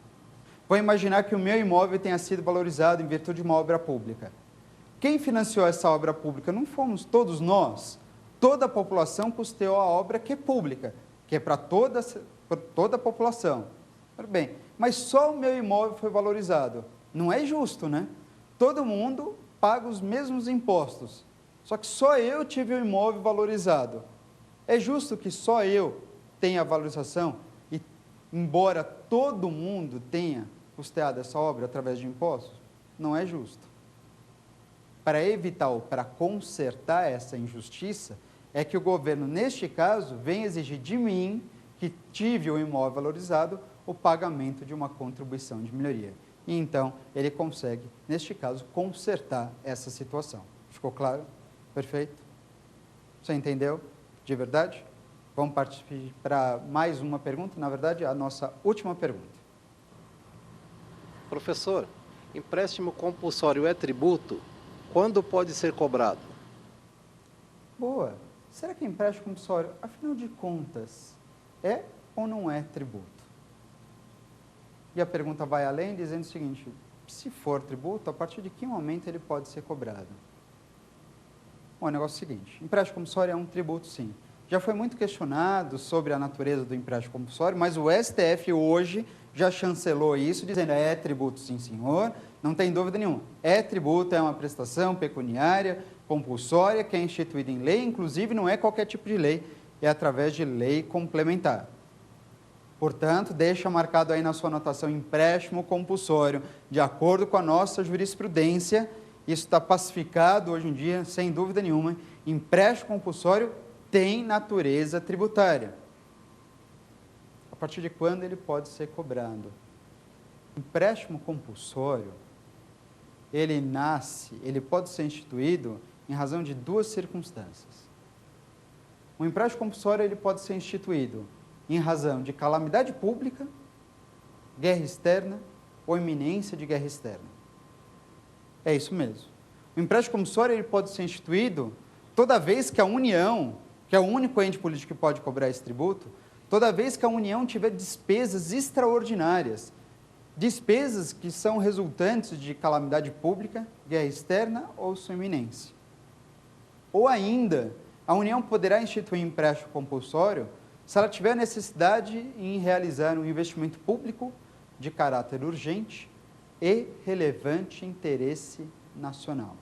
Vou imaginar que o meu imóvel tenha sido valorizado em virtude de uma obra pública. Quem financiou essa obra pública? Não fomos todos nós. Toda a população custeou a obra que é pública, que é para toda a população. Bem, mas só o meu imóvel foi valorizado. Não é justo, né? Todo mundo paga os mesmos impostos, só que só eu tive o imóvel valorizado. É justo que só eu tenha a valorização e, embora todo mundo tenha custeado essa obra através de impostos? Não é justo. Para evitar ou para consertar essa injustiça, é que o governo, neste caso, vem exigir de mim, que tive o imóvel valorizado, o pagamento de uma contribuição de melhoria. E então, ele consegue, neste caso, consertar essa situação. Ficou claro? Perfeito? Você entendeu? De verdade? Vamos partir para mais uma pergunta, na verdade, a nossa última pergunta. Professor, empréstimo compulsório é tributo? Quando pode ser cobrado? Boa. Será que empréstimo compulsório, afinal de contas, é ou não é tributo? E a pergunta vai além, dizendo o seguinte, se for tributo, a partir de que momento ele pode ser cobrado? Bom, o negócio é o seguinte, empréstimo compulsório é um tributo, sim. Já foi muito questionado sobre a natureza do empréstimo compulsório, mas o STF hoje já chancelou isso, dizendo é tributo, sim, senhor, não tem dúvida nenhuma. É tributo, é uma prestação pecuniária, compulsória, que é instituída em lei, inclusive não é qualquer tipo de lei, é através de lei complementar. Portanto, deixa marcado aí na sua anotação empréstimo compulsório, de acordo com a nossa jurisprudência, isso está pacificado hoje em dia, sem dúvida nenhuma, empréstimo compulsório tem natureza tributária. A partir de quando ele pode ser cobrado? Empréstimo compulsório, ele pode ser instituído em razão de duas circunstâncias. O empréstimo compulsório ele pode ser instituído em razão de calamidade pública, guerra externa ou iminência de guerra externa. É isso mesmo. O empréstimo compulsório ele pode ser instituído toda vez que a União, que é o único ente político que pode cobrar esse tributo, toda vez que a União tiver despesas extraordinárias, despesas que são resultantes de calamidade pública, guerra externa ou sua iminência. Ou ainda, a União poderá instituir empréstimo compulsório se ela tiver necessidade em realizar um investimento público de caráter urgente e relevante interesse nacional.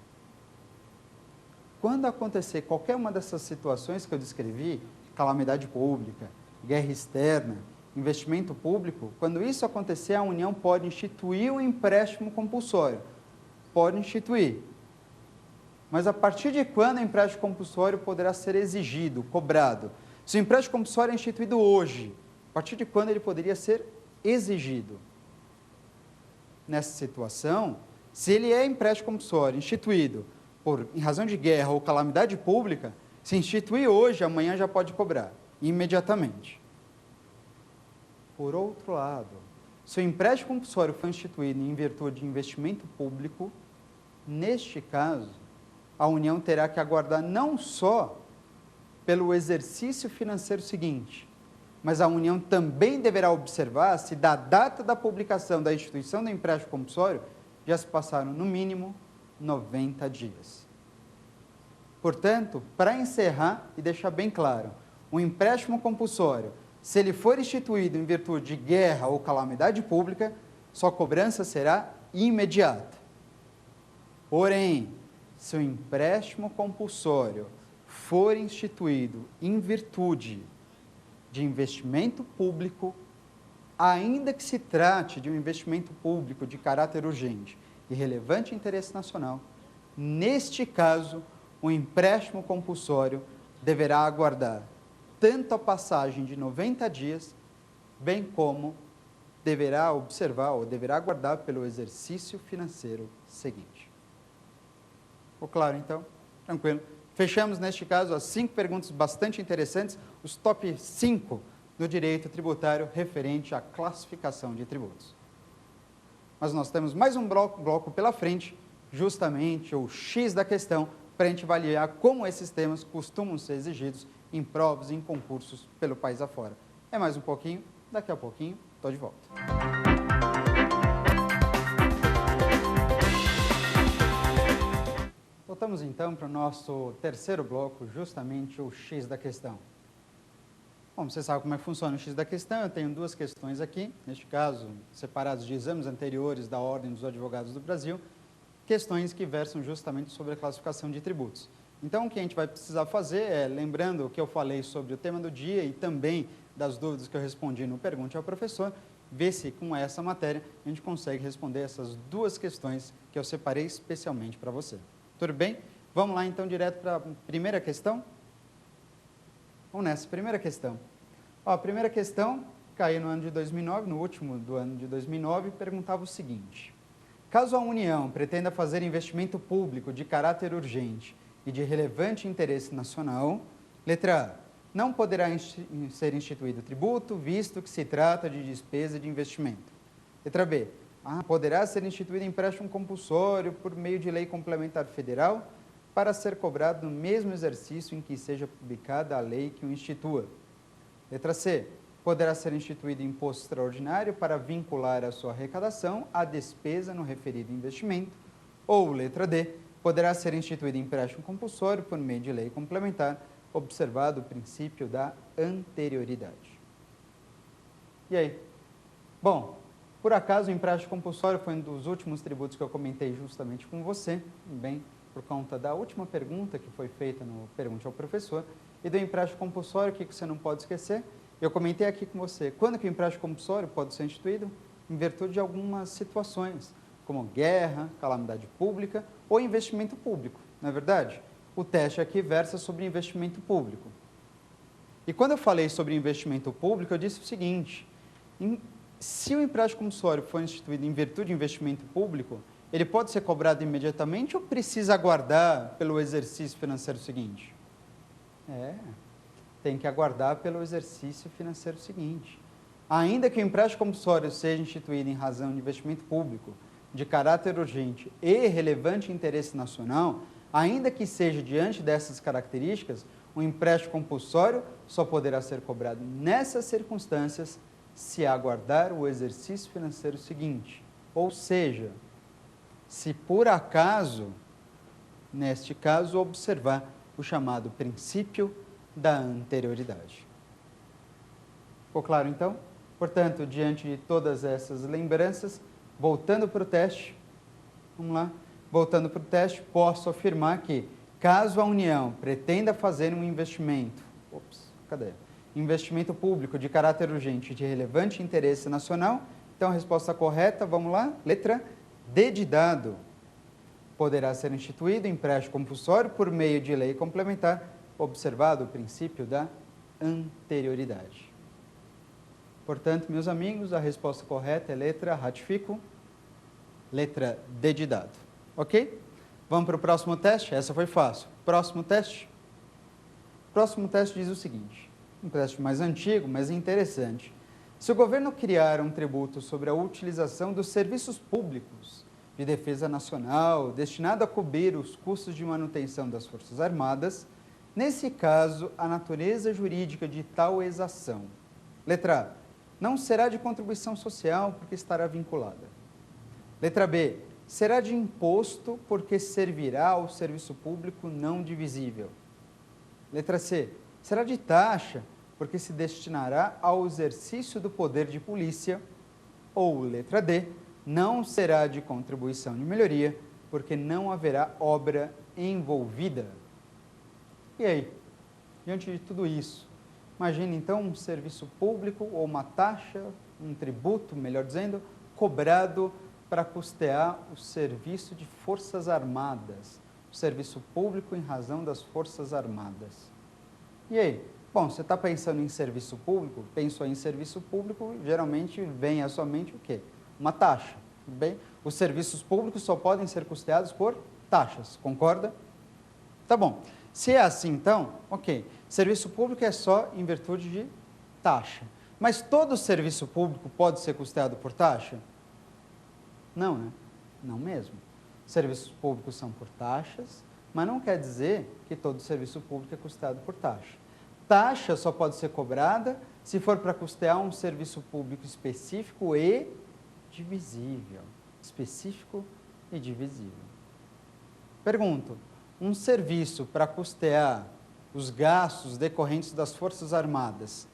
Quando acontecer qualquer uma dessas situações que eu descrevi, calamidade pública, guerra externa, investimento público, quando isso acontecer, a União pode instituir o empréstimo compulsório. Pode instituir. Mas a partir de quando o empréstimo compulsório poderá ser exigido, cobrado? Se o empréstimo compulsório é instituído hoje, a partir de quando ele poderia ser exigido? Nessa situação, se ele é empréstimo compulsório instituído em razão de guerra ou calamidade pública, se instituir hoje, amanhã já pode cobrar, imediatamente. Por outro lado, Se o empréstimo compulsório for instituído em virtude de investimento público, neste caso, a União terá que aguardar não só pelo exercício financeiro seguinte, mas a União também deverá observar se da data da publicação da instituição do empréstimo compulsório já se passaram, no mínimo, 90 dias. Portanto, para encerrar e deixar bem claro, o empréstimo compulsório, se ele for instituído em virtude de guerra ou calamidade pública, sua cobrança será imediata. Porém, se o empréstimo compulsório for instituído em virtude de investimento público, ainda que se trate de um investimento público de caráter urgente e relevante interesse nacional, neste caso, o empréstimo compulsório deverá aguardar tanto a passagem de 90 dias, bem como deverá observar ou deverá aguardar pelo exercício financeiro seguinte. Ficou claro, então? Tranquilo. Fechamos, neste caso, as 5 perguntas bastante interessantes, os top 5 do direito tributário referente à classificação de tributos. Mas nós temos mais um bloco pela frente, justamente o X da questão, para a gente avaliar como esses temas costumam ser exigidos em provas e em concursos pelo país afora. É mais um pouquinho, daqui a pouquinho, estou de volta. Voltamos então para o nosso terceiro bloco, justamente o X da questão. Bom, você sabe como é que funciona o X da questão, eu tenho 2 questões aqui, neste caso, separadas de exames anteriores da Ordem dos Advogados do Brasil, questões que versam justamente sobre a classificação de tributos. Então, o que a gente vai precisar fazer é, lembrando o que eu falei sobre o tema do dia e também das dúvidas que eu respondi no Pergunte ao Professor, ver se com essa matéria a gente consegue responder essas 2 questões que eu separei especialmente para você. Tudo bem? Vamos lá então direto para a primeira questão? Vamos nessa, primeira questão. Ó, a primeira questão caiu no ano de 2009, no último do ano de 2009, perguntava o seguinte: caso a União pretenda fazer investimento público de caráter urgente e de relevante interesse nacional, letra A, não poderá ser instituído tributo, visto que se trata de despesa de investimento. Letra B, poderá ser instituído empréstimo compulsório por meio de lei complementar federal para ser cobrado no mesmo exercício em que seja publicada a lei que o institua. Letra C, poderá ser instituído imposto extraordinário para vincular a sua arrecadação à despesa no referido investimento. Ou, letra D, poderá ser instituído empréstimo compulsório por meio de lei complementar, observado o princípio da anterioridade. E aí? Bom, por acaso o empréstimo compulsório foi um dos últimos tributos que eu comentei justamente com você, bem, por conta da última pergunta que foi feita no Pergunte ao Professor, e do empréstimo compulsório, o que você não pode esquecer? Eu comentei aqui com você, quando que o empréstimo compulsório pode ser instituído? Em virtude de algumas situações, como guerra, calamidade pública ou investimento público, não é verdade? O teste aqui versa sobre investimento público. E quando eu falei sobre investimento público, eu disse o seguinte: se o empréstimo compulsório for instituído em virtude de investimento público, ele pode ser cobrado imediatamente ou precisa aguardar pelo exercício financeiro seguinte? Tem que aguardar pelo exercício financeiro seguinte. Ainda que o empréstimo compulsório seja instituído em razão de investimento público, de caráter urgente e relevante interesse nacional, ainda que seja diante dessas características, o empréstimo compulsório só poderá ser cobrado nessas circunstâncias se aguardar o exercício financeiro seguinte. Ou seja, se por acaso, neste caso, observar o chamado princípio da anterioridade. Ficou claro, então? Portanto, diante de todas essas lembranças, voltando para o teste, vamos lá, voltando para o teste, posso afirmar que, caso a União pretenda fazer um investimento, investimento público de caráter urgente e de relevante interesse nacional, então a resposta correta, vamos lá, letra D de dado, poderá ser instituído empréstimo compulsório por meio de lei complementar, observado o princípio da anterioridade. Portanto, meus amigos, a resposta correta é letra, ratifico, letra D de dado. Ok? Vamos para o próximo teste? Essa foi fácil. Próximo teste? Próximo teste diz o seguinte, um teste mais antigo, mas interessante. Se o governo criar um tributo sobre a utilização dos serviços públicos de defesa nacional, destinado a cobrir os custos de manutenção das Forças Armadas, nesse caso, a natureza jurídica de tal exação. Letra A. Não será de contribuição social porque estará vinculada. Letra B. Será de imposto porque servirá ao serviço público não divisível. Letra C. Será de taxa porque se destinará ao exercício do poder de polícia. Ou letra D. Não será de contribuição de melhoria porque não haverá obra envolvida. E aí, diante de tudo isso, imagine então um serviço público ou uma taxa, um tributo, melhor dizendo, cobrado para custear o serviço de Forças Armadas, o serviço público em razão das Forças Armadas. E aí? Bom, você está pensando em serviço público, pensou em serviço público, geralmente vem à sua mente o quê? Uma taxa, tudo bem? Os serviços públicos só podem ser custeados por taxas, concorda? Tá bom. Se é assim, então, ok. Serviço público é só em virtude de taxa. Mas todo serviço público pode ser custeado por taxa? Não, né? Não mesmo. Serviços públicos são por taxas, mas não quer dizer que todo serviço público é custeado por taxa. Taxa só pode ser cobrada se for para custear um serviço público específico e divisível. Específico e divisível. Pergunto, um serviço para custear os gastos decorrentes das Forças Armadas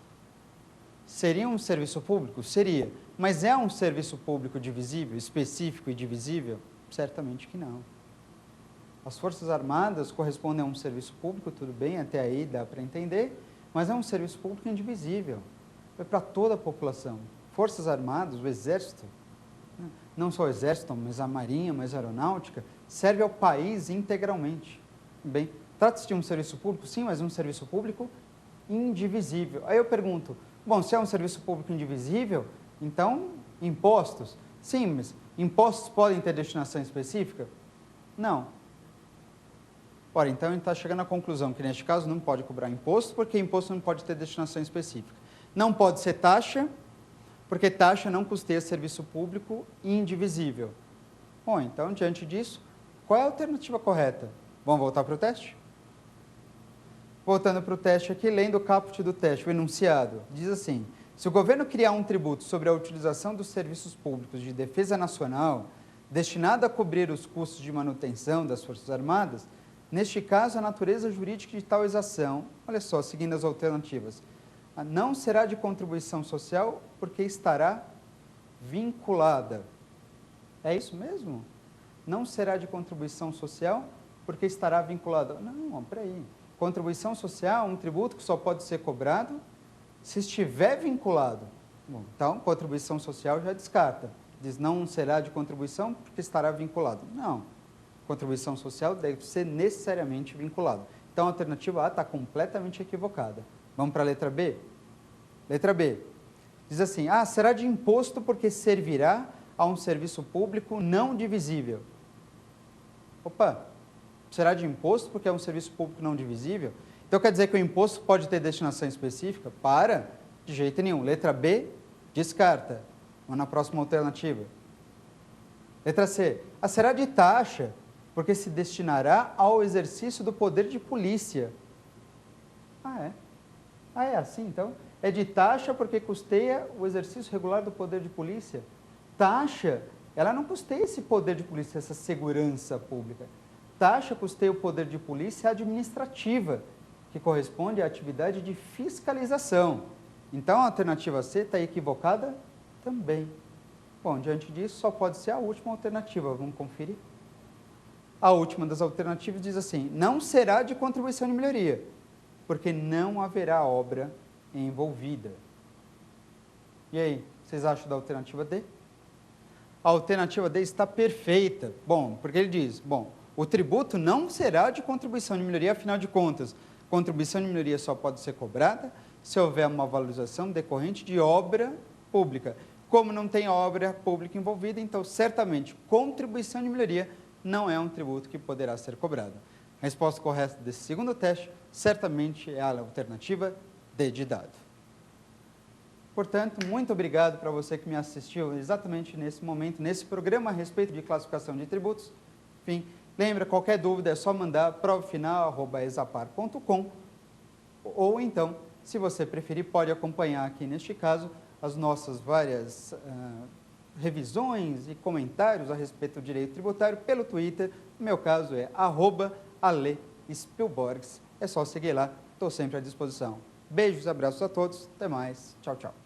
seria um serviço público? Seria. Mas é um serviço público divisível, específico e divisível? Certamente que não. As Forças Armadas correspondem a um serviço público, tudo bem, até aí dá para entender, mas é um serviço público indivisível. É para toda a população. Forças Armadas, o Exército, não só o Exército, mas a Marinha, mas a Aeronáutica, serve ao país integralmente. Bem, trata-se de um serviço público, sim, mas um serviço público indivisível. Aí eu pergunto, bom, se é um serviço público indivisível, então impostos? Sim, mas impostos podem ter destinação específica? Não. Ora, então a gente está chegando à conclusão que neste caso não pode cobrar imposto, porque imposto não pode ter destinação específica. Não pode ser taxa, porque taxa não custeia serviço público indivisível. Bom, então, diante disso, qual é a alternativa correta? Vamos voltar para o teste? Voltando para o teste aqui, lendo o caput do teste, o enunciado, diz assim: se o governo criar um tributo sobre a utilização dos serviços públicos de defesa nacional, destinado a cobrir os custos de manutenção das Forças Armadas, neste caso, a natureza jurídica de tal exação, olha só, seguindo as alternativas, não será de contribuição social porque estará vinculada. É isso mesmo? Não será de contribuição social porque estará vinculada. Não, peraí. Contribuição social, um tributo que só pode ser cobrado se estiver vinculado. Bom, então, contribuição social já descarta. Diz não será de contribuição porque estará vinculado. Não. Contribuição social deve ser necessariamente vinculado. Então, a alternativa A está completamente equivocada. Vamos para a letra B? Letra B. Diz assim, será de imposto porque servirá a um serviço público não divisível. Opa, será de imposto porque é um serviço público não divisível? Então, quer dizer que o imposto pode ter destinação específica? De jeito nenhum. Letra B, descarta. Vamos na próxima alternativa. Letra C. Será de taxa porque se destinará ao exercício do poder de polícia. É assim, então? É de taxa porque custeia o exercício regular do poder de polícia? Taxa, ela não custeia esse poder de polícia, essa segurança pública. Taxa custeia o poder de polícia administrativa, que corresponde à atividade de fiscalização. Então, a alternativa C está equivocada também. Bom, diante disso, só pode ser a última alternativa. Vamos conferir? A última das alternativas diz assim, não será de contribuição de melhoria, porque não haverá obra envolvida. E aí, vocês acham da alternativa D? A alternativa D está perfeita. Bom, porque ele diz, o tributo não será de contribuição de melhoria, afinal de contas, contribuição de melhoria só pode ser cobrada se houver uma valorização decorrente de obra pública. Como não tem obra pública envolvida, então, certamente, contribuição de melhoria não é um tributo que poderá ser cobrado. A resposta correta desse segundo teste, certamente, é a alternativa D de dado. Portanto, muito obrigado para você que me assistiu exatamente nesse momento, nesse programa a respeito de classificação de tributos. Enfim, lembra, qualquer dúvida é só mandar provafinal@exapar.com ou então, se você preferir, pode acompanhar aqui neste caso as nossas várias revisões e comentários a respeito do direito tributário pelo Twitter. No meu caso é @alespielborgs. É só seguir lá, estou sempre à disposição. Beijos, abraços a todos, até mais, tchau, tchau.